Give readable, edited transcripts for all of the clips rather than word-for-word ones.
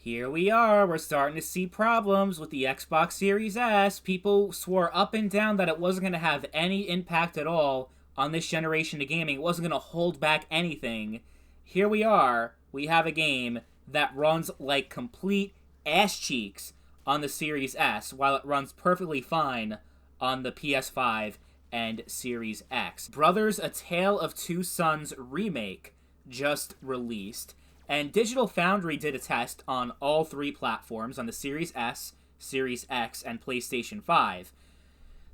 Here we are, we're starting to see problems with the Xbox Series S. People swore up and down that it wasn't going to have any impact at all on this generation of gaming. It wasn't going to hold back anything. Here we are, we have a game that runs like complete ass cheeks on the Series S, while it runs perfectly fine on the PS5 and Series X. Brothers: A Tale of Two Sons remake just released. And Digital Foundry did a test on all three platforms, on the Series S, Series X, and PlayStation 5.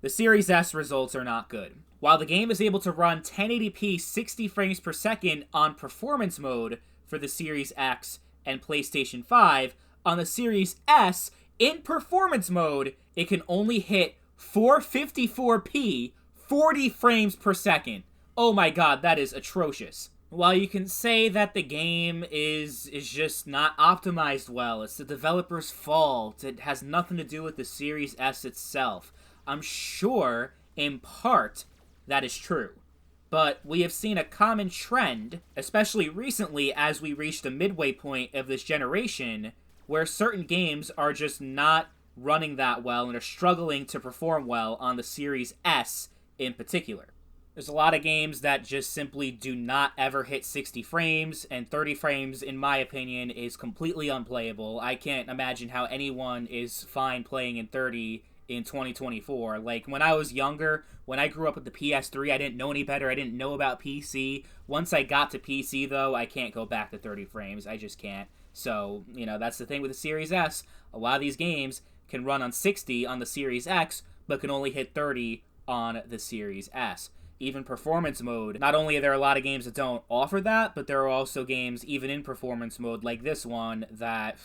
The Series S results are not good. While the game is able to run 1080p 60 frames per second on performance mode for the Series X and PlayStation 5, on the Series S, in performance mode, it can only hit 454p 40 frames per second. Oh my god, that is atrocious. While you can say that the game is just not optimized well, it's the developer's fault, it has nothing to do with the Series S itself, I'm sure, in part, that is true. But we have seen a common trend, especially recently as we reached the midway point of this generation, where certain games are just not running that well and are struggling to perform well on the Series S in particular. There's a lot of games that just simply do not ever hit 60 frames, and 30 frames, in my opinion, is completely unplayable. I can't imagine how anyone is fine playing in 30 in 2024. Like, when I was younger, when I grew up with the PS3, I didn't know any better. I didn't know about PC. Once I got to PC, though, I can't go back to 30 frames. I just can't. So, that's the thing with the Series S. A lot of these games can run on 60 on the Series X, but can only hit 30 on the Series S. Even performance mode, not only are there a lot of games that don't offer that, but there are also games, even in performance mode, like this one, that,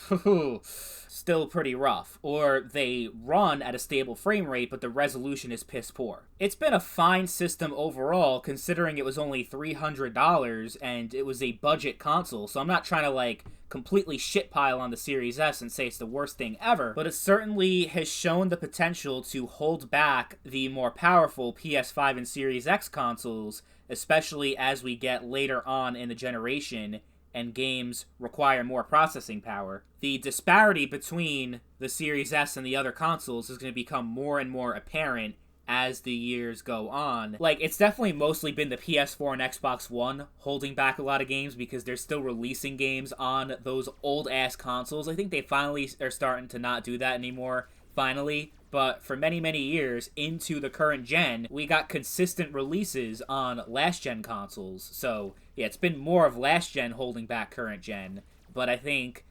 still pretty rough. Or they run at a stable frame rate, but the resolution is piss poor. It's been a fine system overall, considering it was only $300, and it was a budget console, so I'm not trying to, completely shitpile on the Series S and say it's the worst thing ever, but it certainly has shown the potential to hold back the more powerful PS5 and Series X consoles, especially as we get later on in the generation and games require more processing power. The disparity between the Series S and the other consoles is going to become more and more apparent as the years go on. It's definitely mostly been the PS4 and Xbox One holding back a lot of games because they're still releasing games on those old-ass consoles. I think they finally are starting to not do that anymore, finally. But for many, many years into the current gen, we got consistent releases on last-gen consoles. So, yeah, it's been more of last-gen holding back current gen. But I think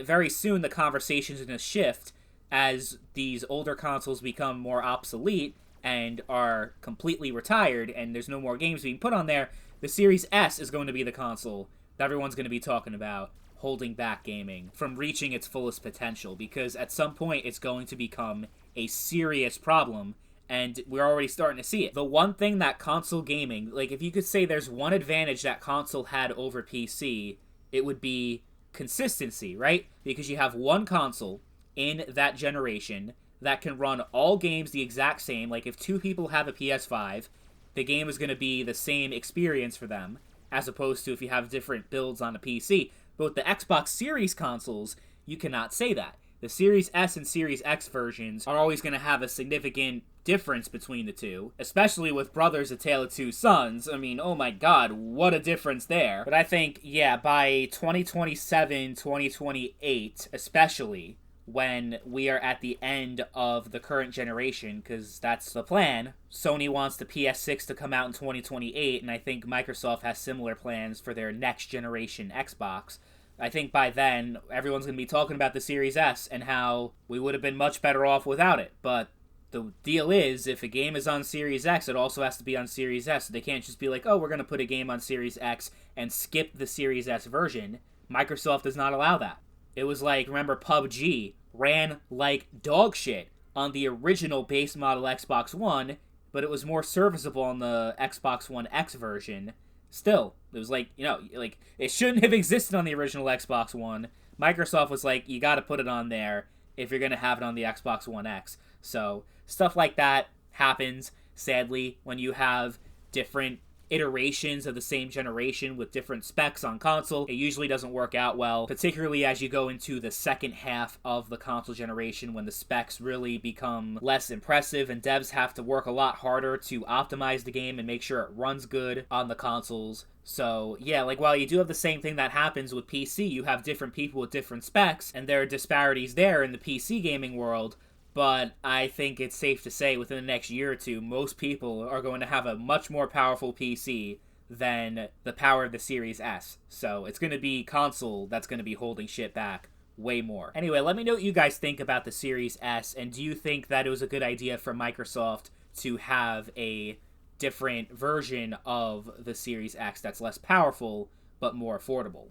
very soon the conversation's going to shift as these older consoles become more obsolete and are completely retired and there's no more games being put on there. The Series S is going to be the console that everyone's going to be talking about holding back gaming from reaching its fullest potential, because at some point it's going to become a serious problem, and we're already starting to see it. The one thing that console gaming, if you could say there's one advantage that console had over PC, it would be consistency, right? Because you have one console in that generation that can run all games the exact same. If two people have a PS5, the game is going to be the same experience for them, as opposed to if you have different builds on a PC. But with the Xbox Series consoles, you cannot say that. The Series S and Series X versions are always going to have a significant difference between the two, especially with Brothers: A Tale of Two Sons. I mean, oh my god, what a difference there. But I think, by 2027, 2028, especially, when we are at the end of the current generation, because that's the plan. Sony wants the PS6 to come out in 2028, and I think Microsoft has similar plans for their next generation Xbox. I think by then, everyone's going to be talking about the Series S and how we would have been much better off without it. But the deal is, if a game is on Series X, it also has to be on Series S. So they can't just be like, oh, we're going to put a game on Series X and skip the Series S version. Microsoft does not allow that. It was remember PUBG ran like dog shit on the original base model Xbox One, but it was more serviceable on the Xbox One X version. Still, it was it shouldn't have existed on the original Xbox One. Microsoft was like, you gotta put it on there if you're gonna have it on the Xbox One X. So, stuff like that happens, sadly, when you have different iterations of the same generation with different specs on console, it usually doesn't work out well, particularly as you go into the second half of the console generation when the specs really become less impressive and devs have to work a lot harder to optimize the game and make sure it runs good on the consoles. So, yeah, like, while you do have the same thing that happens with PC, you have different people with different specs, and there are disparities there in the PC gaming world, but I think it's safe to say within the next year or two, most people are going to have a much more powerful PC than the power of the Series S. So, it's going to be console that's going to be holding shit back way more. Anyway, let me know what you guys think about the Series S, and do you think that it was a good idea for Microsoft to have a different version of the Series X that's less powerful but more affordable?